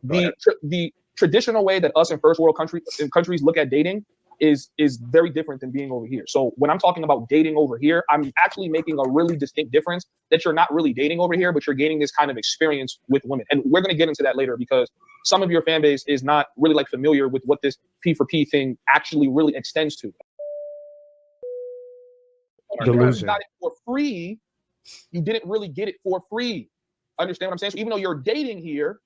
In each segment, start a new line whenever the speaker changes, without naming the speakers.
The traditional way that us in first world countries look at dating is very different than being over here. So when I'm talking about dating over here, I'm actually making a really distinct difference that you're not really dating over here, but you're gaining this kind of experience with women. And we're going to get into that later because some of your fan base is not really like familiar with what this P for P thing actually really extends to.
Delusion.
You got it for free. You didn't really get it for free. Understand what I'm saying? So even though you're dating here,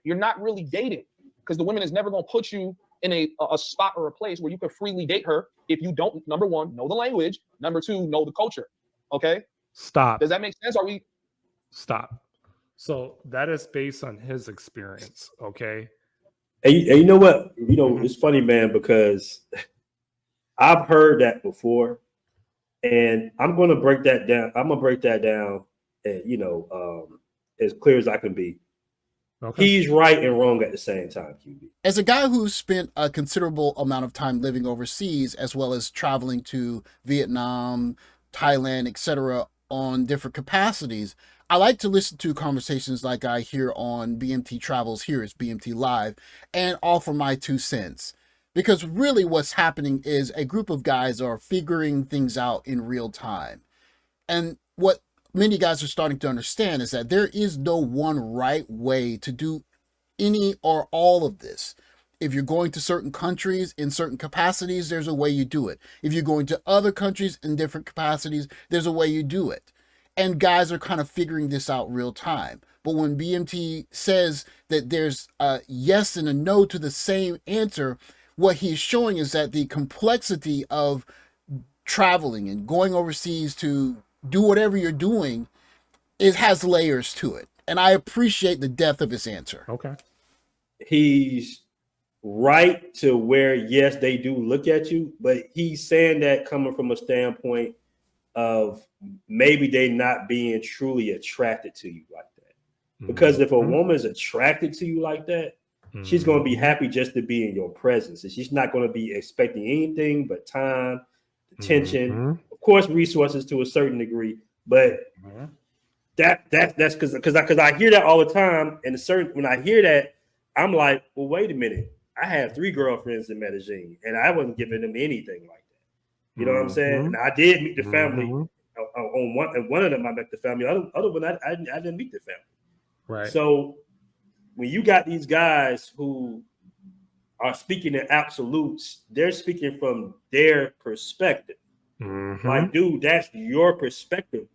you're not really dating because the woman is never going to put you in a spot or a place where you can freely date her if you don't, number one, know the language, number two, know the culture. Okay?
Stop.
Does that make sense?
Stop. So that is based on his experience, okay?
And you know what? It's funny, man, because I've heard that before, and I'm going to break that down. I'm going to break that down, as clear as I can be. Okay. He's right and wrong at the same time, QB.
As a guy who's spent a considerable amount of time living overseas, as well as traveling to Vietnam, Thailand, etc., on different capacities, I like to listen to conversations like I hear on BMT Travels. Here is BMT Live, and offer my 2 cents. Because really what's happening is a group of guys are figuring things out in real time. And what many guys are starting to understand is that there is no one right way to do any or all of this. If you're going to certain countries in certain capacities, there's a way you do it. If you're going to other countries in different capacities, there's a way you do it. And guys are kind of figuring this out real time. But when BMT says that there's a yes and a no to the same answer, what he's showing is that the complexity of traveling and going overseas to do whatever you're doing, it has layers to it. And I appreciate the depth of his answer.
Okay.
He's right to where, yes, they do look at you, but he's saying that coming from a standpoint of maybe they not being truly attracted to you like that. Because if a woman is attracted to you like that, she's going to be happy just to be in your presence. And she's not going to be expecting anything but time, attention, of course, resources to a certain degree. But that's because I hear that all the time. And when I hear that, I'm like, well, wait a minute. I had 3 girlfriends in Medellin, and I wasn't giving them anything like that. You know what I'm saying? And I did meet the family on one of them. I met the family. Other one, I didn't meet the family.
Right.
So when you got these guys who are speaking in absolutes, they're speaking from their perspective. Like, dude, that's your perspective.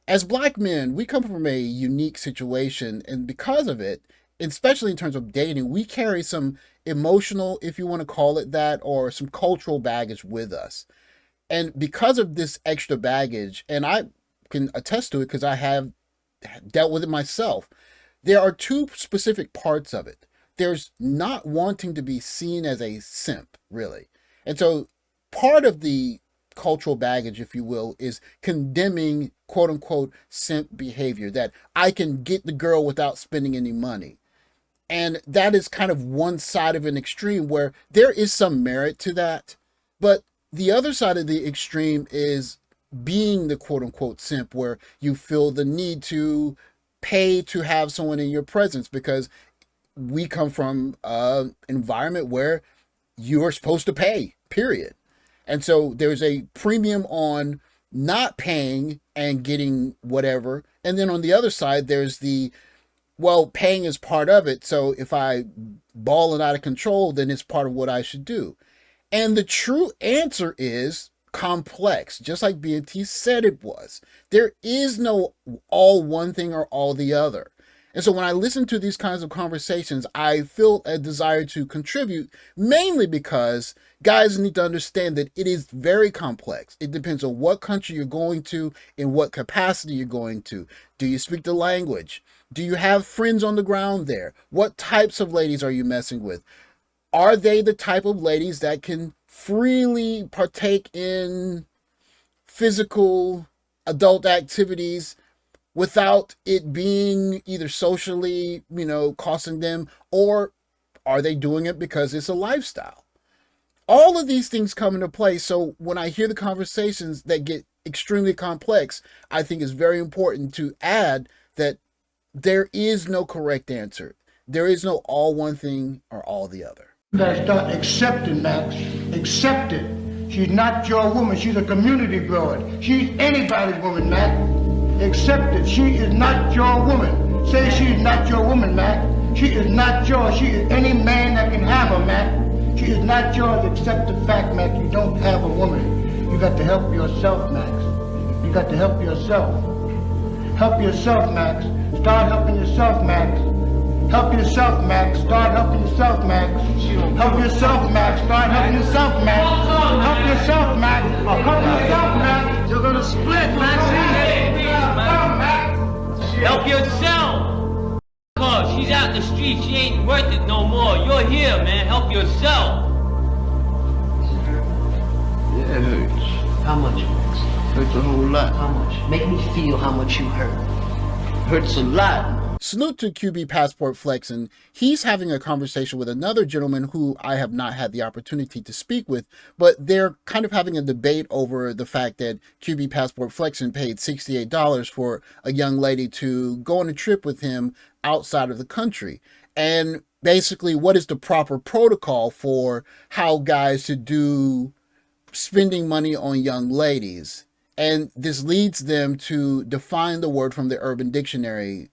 As Black men, we come from a unique situation, and because of it, especially in terms of dating, we carry some emotional, if you want to call it that, or some cultural baggage with us. And because of this extra baggage, and I can attest to it because I have dealt with it myself, there are 2 specific parts of it. There's not wanting to be seen as a simp, really. And so part of the cultural baggage, if you will, is condemning quote unquote simp behavior, that I can get the girl without spending any money. And that is kind of one side of an extreme where there is some merit to that. But the other side of the extreme is being the quote unquote simp, where you feel the need to pay to have someone in your presence, because we come from an environment where you are supposed to pay, period. And so there's a premium on not paying and getting whatever. And then on the other side, there's paying is part of it. So if I ball it out of control, then it's part of what I should do. And the true answer is complex, just like BMT said it was. There is no all one thing or all the other. And so when I listen to these kinds of conversations, I feel a desire to contribute, mainly because guys need to understand that it is very complex. It depends on what country you're going to, in what capacity you're going to. Do you speak the language? Do you have friends on the ground there? What types of ladies are you messing with? Are they the type of ladies that can freely partake in physical adult activities without it being either socially, costing them, or are they doing it because it's a lifestyle? All of these things come into play. So when I hear the conversations that get extremely complex, I think it's very important to add that there is no correct answer. There is no all one thing or all the other.
You gotta start accepting, Max. Accept it. She's not your woman. She's a community broad. She's anybody's woman, Max. Accept it. She is not your woman. Say she is not your woman, Max. She is not yours. She is any man that can have her, Max. She is not yours. Accept the fact, Max. You don't have a woman. You got to help yourself, Max. You got to help yourself. Help yourself, Max. Start helping yourself, Max. Help yourself, Max. Start helping yourself, Max. Help yourself, Max. Start helping yourself, Max. Help yourself, Max. Help yourself, Max. You're gonna split, Max.
Help yourself. Cause she's out in the street. She ain't worth it no more. You're here, man. Help yourself.
Yeah, it hurts.
How much?
Hurts a whole lot.
How much? Make me feel how much you hurt.
Hurts a lot.
Salute to QB Passport Flexin'. He's having a conversation with another gentleman who I have not had the opportunity to speak with, but they're kind of having a debate over the fact that QB Passport Flexin' paid $68 for a young lady to go on a trip with him outside of the country. And basically, what is the proper protocol for how guys should do spending money on young ladies? And this leads them to define the word from the Urban Dictionary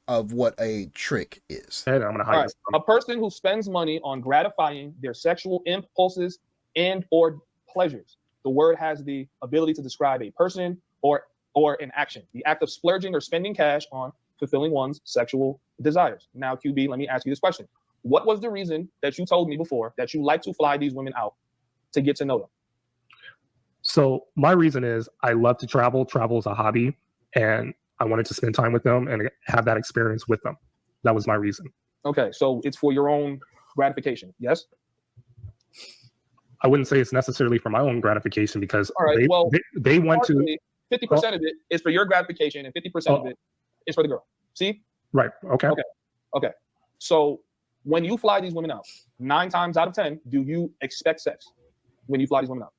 of what a trick is.
Hey, I'm gonna hide this.
A person who spends money on gratifying their sexual impulses and or pleasures. The word has the ability to describe a person or an action. The act of splurging or spending cash on fulfilling one's sexual desires. Now, QB, let me ask you this question. What was the reason that you told me before that you like to fly these women out to get to know them?
So my reason is I love to travel. Travel is a hobby, and I wanted to spend time with them and have that experience with them. That was my reason. Okay,
so it's for your own gratification, yes?
I wouldn't say it's necessarily for my own gratification because
all right,
they want to.
50% of it is for your gratification and 50% of it is for the girl. See?
Right. Okay.
Okay. So when you fly these women out, 9 times out of 10, do you expect sex when you fly these women out?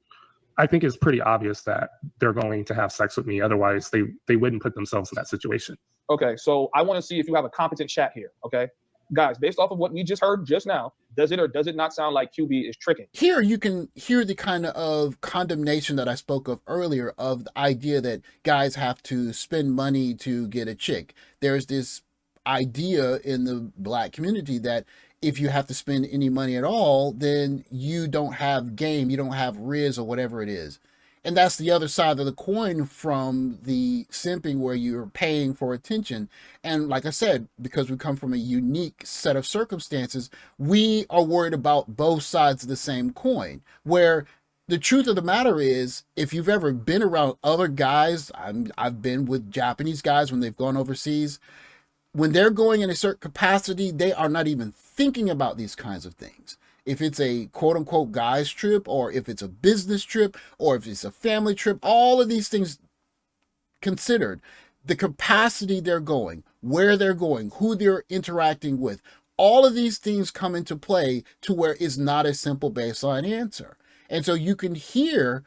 I think it's pretty obvious that they're going to have sex with me. Otherwise, they wouldn't put themselves in that situation.
Okay, so I want to see if you have a competent chat here. Okay, guys, based off of what we just heard just now, does it or does it not sound like QB is tricking?
Here you can hear the kind of condemnation that I spoke of earlier of the idea that guys have to spend money to get a chick. There's this idea in the Black community that if you have to spend any money at all, then you don't have game, you don't have riz or whatever it is. And that's the other side of the coin from the simping where you're paying for attention. And like I said, because we come from a unique set of circumstances, we are worried about both sides of the same coin, where the truth of the matter is, if you've ever been around other guys, I've been with Japanese guys when they've gone overseas, when they're going in a certain capacity, they are not even thinking about these kinds of things. If it's a quote unquote guy's trip, or if it's a business trip, or if it's a family trip, all of these things considered, the capacity they're going, where they're going, who they're interacting with, all of these things come into play to where it's not a simple baseline answer. And so you can hear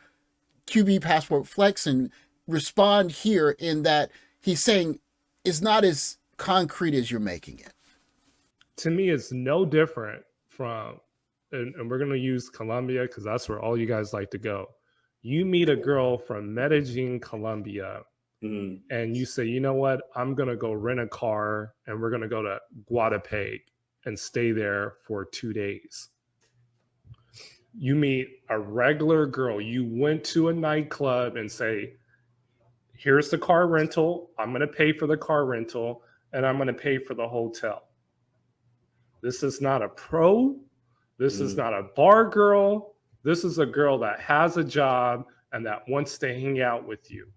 QB Passport Flexin' respond here in that he's saying it's not as concrete as you're making it.
To me, it's no different from, and we're going to use Colombia because that's where all you guys like to go. You meet a girl from Medellin, Colombia, and you say, you know what, I'm going to go rent a car and we're going to go to Guadalupe and stay there for 2 days. You meet a regular girl. You went to a nightclub and say, here's the car rental. I'm going to pay for the car rental and I'm going to pay for the hotel. This is not a pro. This is not a bar girl. This is a girl that has a job and that wants to hang out with you.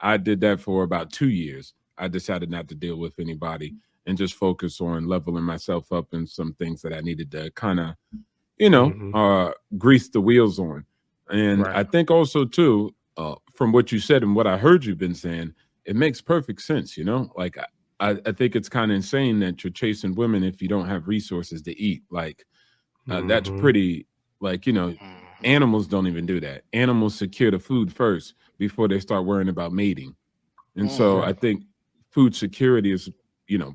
I did that for about 2 years. I decided not to deal with anybody and just focus on leveling myself up in some things that I needed to kind of, grease the wheels on. And I think also too, from what you said and what I heard you've been saying, it makes perfect sense. Like I think it's kind of insane that you're chasing women if you don't have resources to eat. Like that's pretty, like, animals don't even do that. Animals secure the food first before they start worrying about mating. And so I think food security is,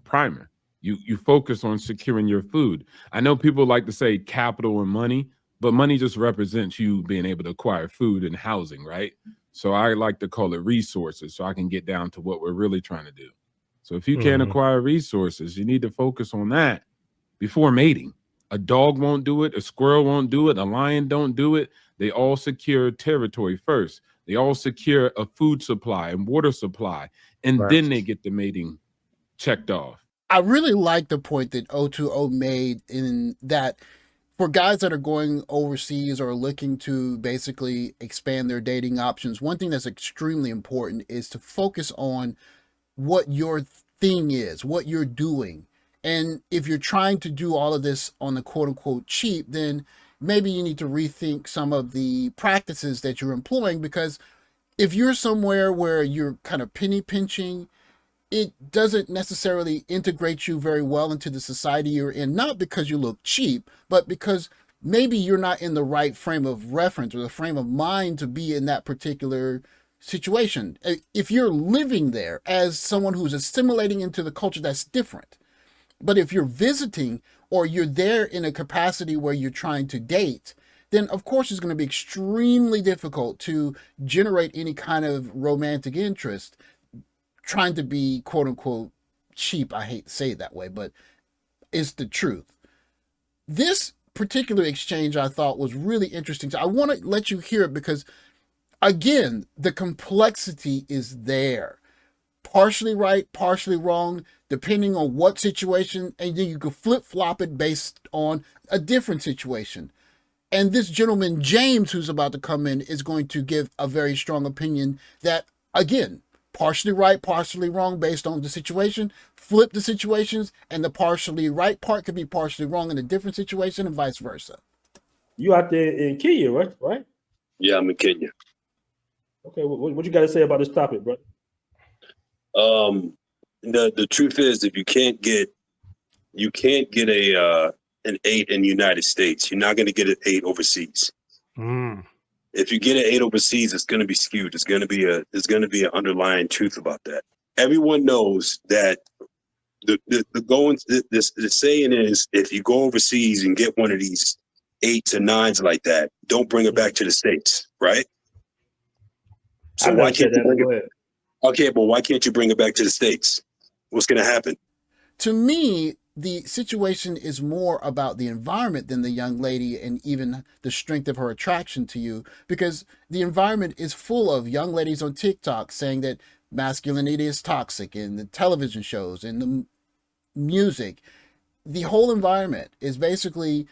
primer. You focus on securing your food. I know people like to say capital and money, but money just represents you being able to acquire food and housing, right? So I like to call it resources, so I can get down to what we're really trying to do. So if you can't acquire resources, you need to focus on that before mating. A dog won't do it, a squirrel won't do it, a lion don't do it. They all secure territory first. They all secure a food supply and water supply, and then they get the mating checked off.
I really like the point that O2O made in that for guys that are going overseas or looking to basically expand their dating options, one thing that's extremely important is to focus on what your thing is, what you're doing. And if you're trying to do all of this on the quote unquote cheap, then maybe you need to rethink some of the practices that you're employing, because if you're somewhere where you're kind of penny pinching, it doesn't necessarily integrate you very well into the society you're in, not because you look cheap, but because maybe you're not in the right frame of reference or the frame of mind to be in that particular situation. If you're living there as someone who's assimilating into the culture, that's different. But if you're visiting or you're there in a capacity where you're trying to date, then of course it's going to be extremely difficult to generate any kind of romantic interest trying to be quote unquote cheap. I hate to say it that way, but it's the truth. This particular exchange I thought was really interesting. So I want to let you hear it because, again, the complexity is there. Partially right, partially wrong, depending on what situation, and then you can flip-flop it based on a different situation. And this gentleman, James, who's about to come in, is going to give a very strong opinion that, again, partially right, partially wrong based on the situation, flip the situations, and the partially right part could be partially wrong in a different situation and vice versa.
You out there in Kenya, right?
Yeah, I'm in Kenya.
Okay, what you got to say about this topic, bro?
The truth is, if you can't get an 8 in the United States, you're not going to get an 8 overseas. If you get an 8 overseas, it's going to be skewed. There's going to be an underlying truth about that. Everyone knows that the saying is, if you go overseas and get one of these 8s and 9s like that, don't bring it back to the States, right? So why can't you bring it? Okay, but why can't you bring it back to the States? What's going to happen?
To me, the situation is more about the environment than the young lady and even the strength of her attraction to you, because the environment is full of young ladies on TikTok saying that masculinity is toxic, in the television shows and the music. The whole environment is basically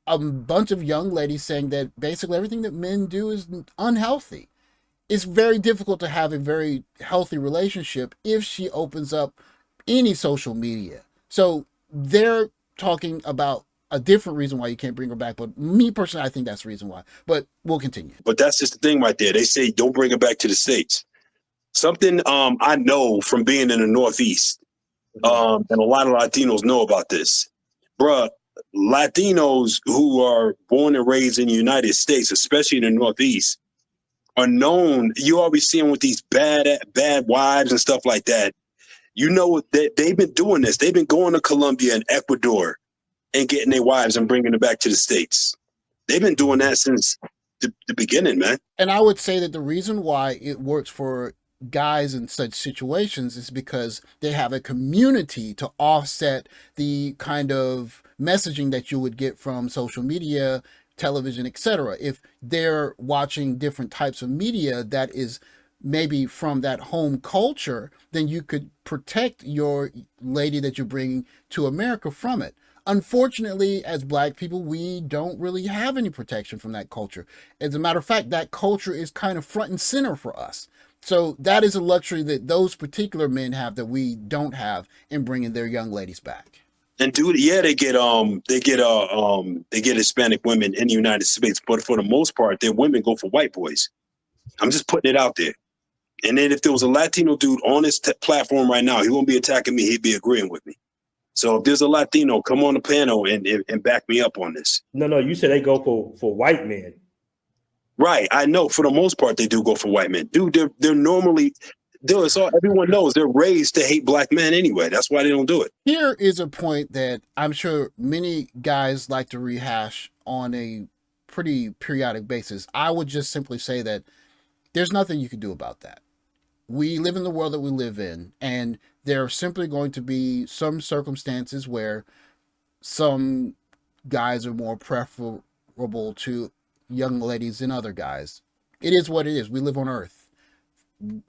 a bunch of young ladies saying that basically everything that men do is unhealthy. It's very difficult to have a very healthy relationship if she opens up any social media. So they're talking about a different reason why you can't bring her back. But me personally, I think that's the reason why. But we'll continue.
But that's just the thing right there. They say don't bring her back to the States. Something I know from being in the Northeast, and a lot of Latinos know about this. Bruh, Latinos who are born and raised in the United States, especially in the Northeast, are known. You always see them with these bad wives and stuff like that. You know that they've been doing this. They've been going to Colombia and Ecuador and getting their wives and bringing them back to the States. They've been doing that since the beginning, man.
And I would say that the reason why it works for guys in such situations is because they have a community to offset the kind of messaging that you would get from social media, television, etc. If they're watching different types of media that is maybe from that home culture, then you could protect your lady that you're bringing to America from it. Unfortunately, as Black people, we don't really have any protection from that culture. As a matter of fact, that culture is kind of front and center for us. So that is a luxury that those particular men have that we don't have in bringing their young ladies back.
And dude, yeah, they get Hispanic women in the United States, but for the most part, their women go for white boys. I'm just putting it out there. And then if there was a Latino dude on this platform right now, he won't be attacking me. He'd be agreeing with me. So if there's a Latino, come on the panel and back me up on this.
No, you said they go for white men.
Right. I know for the most part, they do go for white men. Dude, they're normally, Everyone knows they're raised to hate black men anyway. That's why they don't do it.
Here is a point that I'm sure many guys like to rehash on a pretty periodic basis. I would just simply say that there's nothing you can do about that. We live in the world that we live in, and there are simply going to be some circumstances where some guys are more preferable to young ladies than other guys. It is what it is. We live on Earth.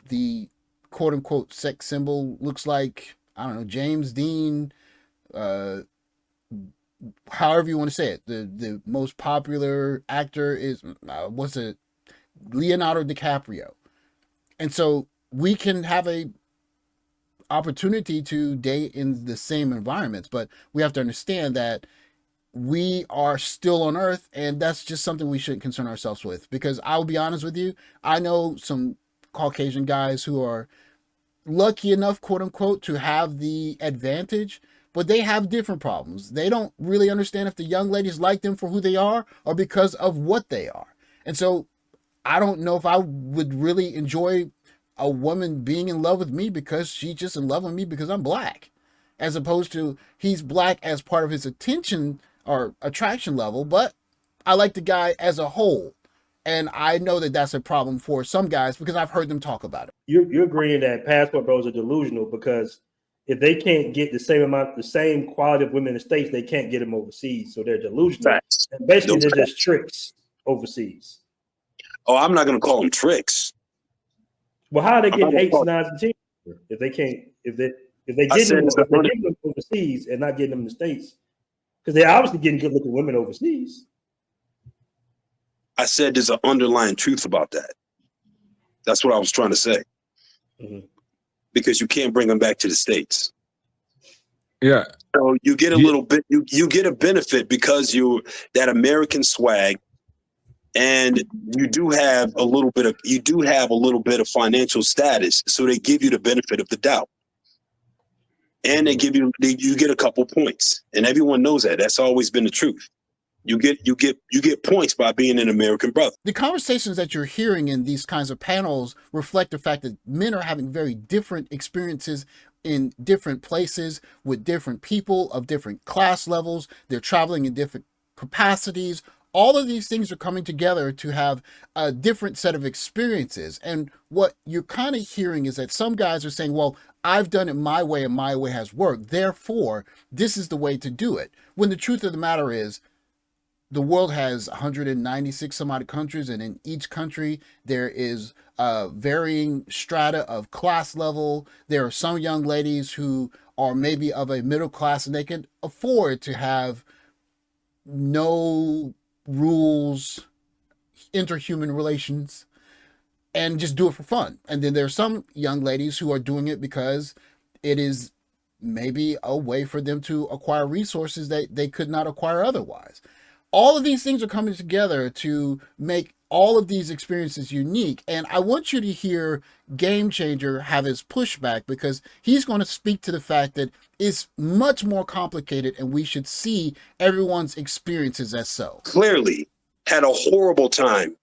The quote unquote sex symbol looks like, I don't know, James Dean, however you want to say it. The most popular actor is, Leonardo DiCaprio. And so we can have a opportunity to date in the same environments, but we have to understand that we are still on Earth, and that's just something we shouldn't concern ourselves with. Because I'll be honest with you, I know some Caucasian guys who are lucky enough, quote unquote, to have the advantage, but they have different problems. They don't really understand if the young ladies like them for who they are or because of what they are. And so I don't know if I would really enjoy a woman being in love with me because she's just in love with me because I'm black, as opposed to he's black as part of his attention or attraction level, but I like the guy as a whole. And I know that that's a problem for some guys because I've heard them talk about it.
You're agreeing that passport bros are delusional because if they can't get the same quality of women in the States, they can't get them overseas. So they're delusional.
Facts.
And basically,
Those
they're just tricks overseas.
Oh, I'm not going to call them tricks.
Well, how are they
I'm
getting
not
8s,
gonna
9s, and 10s if they can't? If they
I
get
said
them,
it's a
if they're
hundred-
getting them overseas and not getting them in the States, because they're obviously getting good looking women overseas.
I said there's an underlying truth about that. That's what I was trying to say.
Mhm.
Because you can't bring them back to the States.
Yeah.
So you get a little bit, you get a benefit because you that American swag, and you do have a little bit of financial status. So they give you the benefit of the doubt. And you get a couple points. And everyone knows that. That's always been the truth. You get points by being an American brother.
The conversations that you're hearing in these kinds of panels reflect the fact that men are having very different experiences in different places with different people of different class levels. They're traveling in different capacities. All of these things are coming together to have a different set of experiences. And what you're kind of hearing is that some guys are saying, well, I've done it my way and my way has worked. Therefore, this is the way to do it. When the truth of the matter is, the world has 196 some odd countries, and in each country there is varying strata of class level. There are some young ladies who are maybe of a middle class and they can afford to have no rules, interhuman relations, and just do it for fun. And then there are some young ladies who are doing it because it is maybe a way for them to acquire resources that they could not acquire otherwise. All of these things are coming together to make all of these experiences unique. And I want you to hear Game Changer have his pushback, because he's going to speak to the fact that it's much more complicated and we should see everyone's experiences as so.
Clearly had a horrible time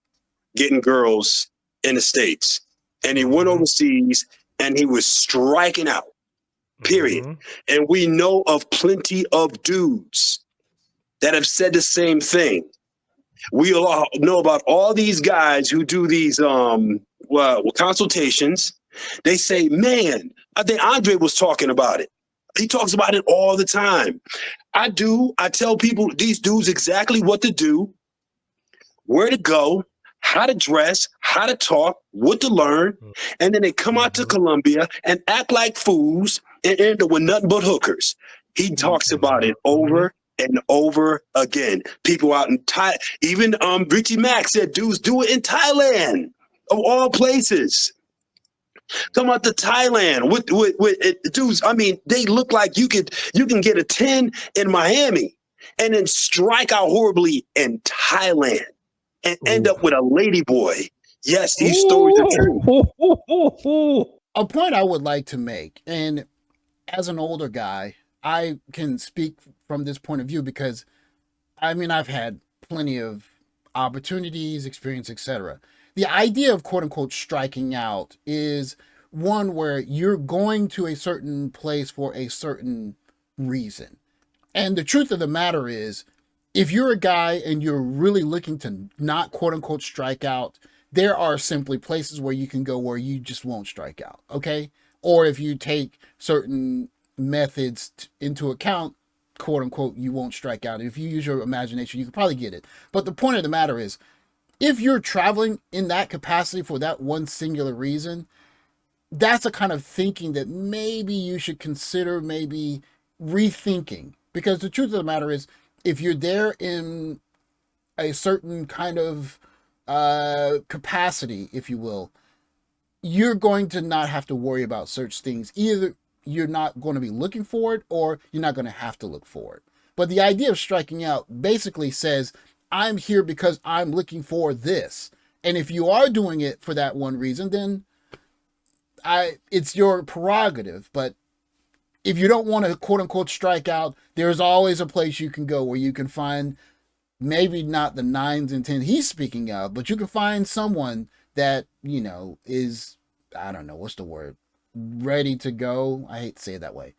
getting girls in the States. And he went overseas and he was striking out, period. And we know of plenty of dudes that have said the same thing. We all know about all these guys who do these consultations. They say, man, I think Andre was talking about it. He talks about it all the time. I tell people, these dudes, exactly what to do, where to go, how to dress, how to talk, what to learn. And then they come out to Colombia and act like fools and end up with nothing but hookers. He talks about it over and over again. People out in Thailand, even Richie Mack said dudes do it in Thailand, of all places. Come out to Thailand with dudes. I mean, they look like you can get a 10 in Miami and then strike out horribly in Thailand and end up with a lady boy. Yes, these stories are true.
A point I would like to make, and as an older guy, I can speak from this point of view because, I mean, I've had plenty of opportunities, experience, etc. The idea of quote unquote striking out is one where you're going to a certain place for a certain reason. And the truth of the matter is, if you're a guy and you're really looking to not quote unquote strike out, there are simply places where you can go where you just won't strike out, okay? Or if you take certain methods into account, quote unquote, you won't strike out. If you use your imagination, you can probably get it. But the point of the matter is, if you're traveling in that capacity for that one singular reason, that's a kind of thinking that maybe you should consider maybe rethinking. Because the truth of the matter is, if you're there in a certain kind of capacity, if you will, you're going to not have to worry about such things. Either you're not going to be looking for it, or you're not going to have to look for it. But the idea of striking out basically says, I'm here because I'm looking for this. And if you are doing it for that one reason, then it's your prerogative. But if you don't want to quote unquote strike out, there's always a place you can go where you can find maybe not the 9s and 10s he's speaking of, but you can find someone that, you know, is, I don't know, what's the word? Ready to go. I hate to say it that way,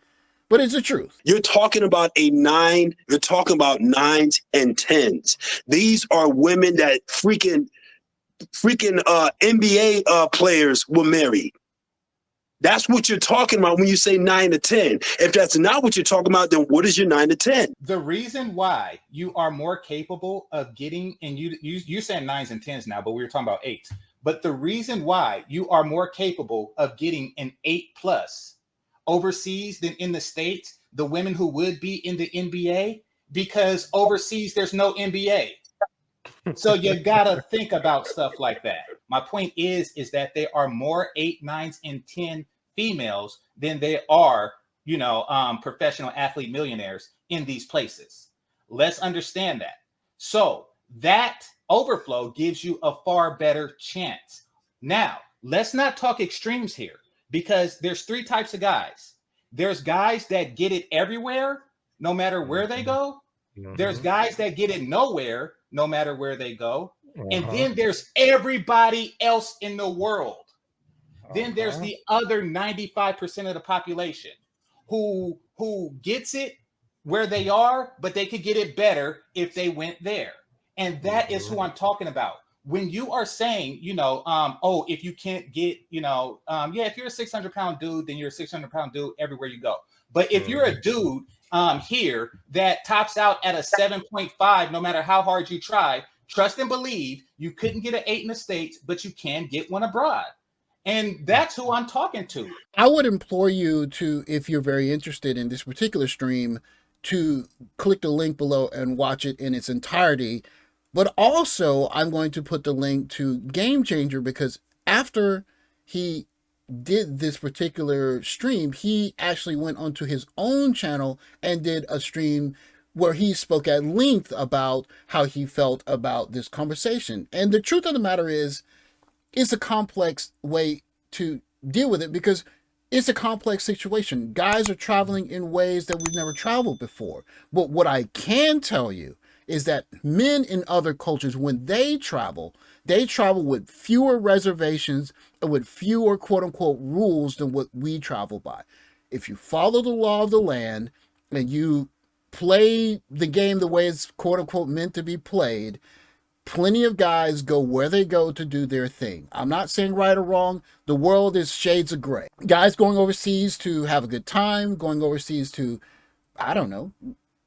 but it's the truth.
You're talking about a 9. You're talking about 9s and 10s. These are women that freaking NBA players were married. That's what you're talking about when you say 9 to 10. If that's not what you're talking about, then what is your 9 to 10?
The reason why you are more capable of getting, and you said 9s and 10s now, but we were talking about 8s. But the reason why you are more capable of getting an 8+ overseas than in the States, the women who would be in the NBA, because overseas there's no NBA. So you gotta think about stuff like that. My point is that there are more 8, 9s, and 10 females than there are, professional athlete millionaires in these places. Let's understand that. So that overflow gives you a far better chance. Now, let's not talk extremes here, because there's 3 types of guys. There's guys that get it everywhere, no matter where they go. There's guys that get it nowhere, no matter where they go. And then there's everybody else in the world. Then there's the other 95% of the population who gets it where they are, but they could get it better if they went there. And that is who I'm talking about. When you are saying, if you can't get, if you're a 600-pound dude, then you're a 600-pound dude everywhere you go. But if you're a dude here that tops out at a 7.5, no matter how hard you try, trust and believe you couldn't get an 8 in the States, but you can get one abroad. And that's who I'm talking to.
I would implore you to, if you're very interested in this particular stream, to click the link below and watch it in its entirety. But also, I'm going to put the link to Game Changer, because after he did this particular stream, he actually went onto his own channel and did a stream where he spoke at length about how he felt about this conversation. And the truth of the matter is, it's a complex way to deal with it, because it's a complex situation. Guys are traveling in ways that we've never traveled before. But what I can tell you is that men in other cultures, when they travel with fewer reservations and with fewer quote unquote rules than what we travel by. If you follow the law of the land and you play the game the way it's quote unquote meant to be played, plenty of guys go where they go to do their thing. I'm not saying right or wrong. The world is shades of gray. Guys going overseas to have a good time, going overseas to, I don't know,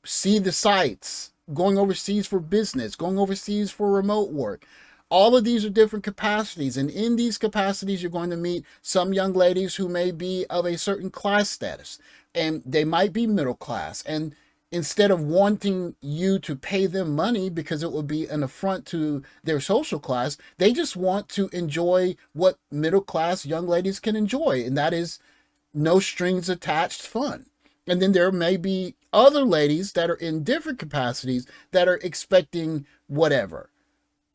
see the sights, going overseas for business, going overseas for remote work. All of these are different capacities. And in these capacities, you're going to meet some young ladies who may be of a certain class status, and they might be middle class. And instead of wanting you to pay them money because it would be an affront to their social class, they just want to enjoy what middle class young ladies can enjoy. And that is no strings attached fun. And then there may be other ladies that are in different capacities that are expecting whatever.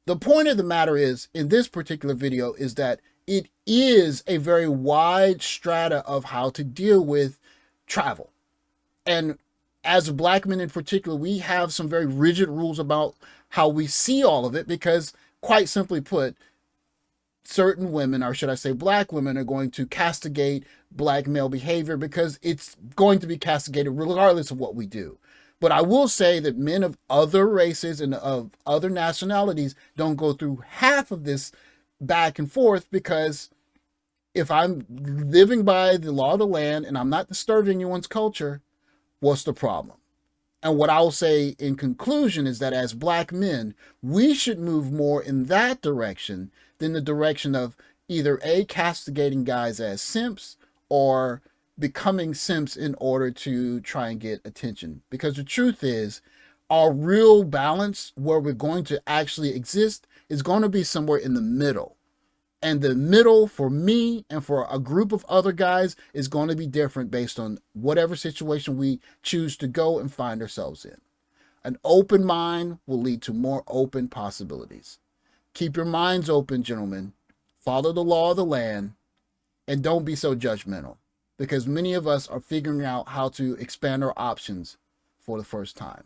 The point of the matter is, in this particular video, is that it is a very wide strata of how to deal with travel. And as Black men in particular, we have some very rigid rules about how we see all of it, because, quite simply put, certain women, or should I say black women, are going to castigate black male behavior because it's going to be castigated regardless of what we do. But I will say that men of other races and of other nationalities don't go through half of this back and forth, because if I'm living by the law of the land and I'm not disturbing anyone's culture, what's the problem? And what I'll say in conclusion is that as black men, we should move more in that direction than the direction of either A, castigating guys as simps, or becoming simps in order to try and get attention. Because the truth is, our real balance, where we're going to actually exist, is going to be somewhere in the middle. And the middle for me and for a group of other guys is going to be different based on whatever situation we choose to go and find ourselves in. An open mind will lead to more open possibilities. Keep your minds open, gentlemen. Follow the law of the land, and don't be so judgmental, because many of us are figuring out how to expand our options for the first time.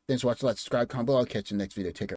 Thanks for watching. Like, subscribe, comment below. I'll catch you next video. Take care.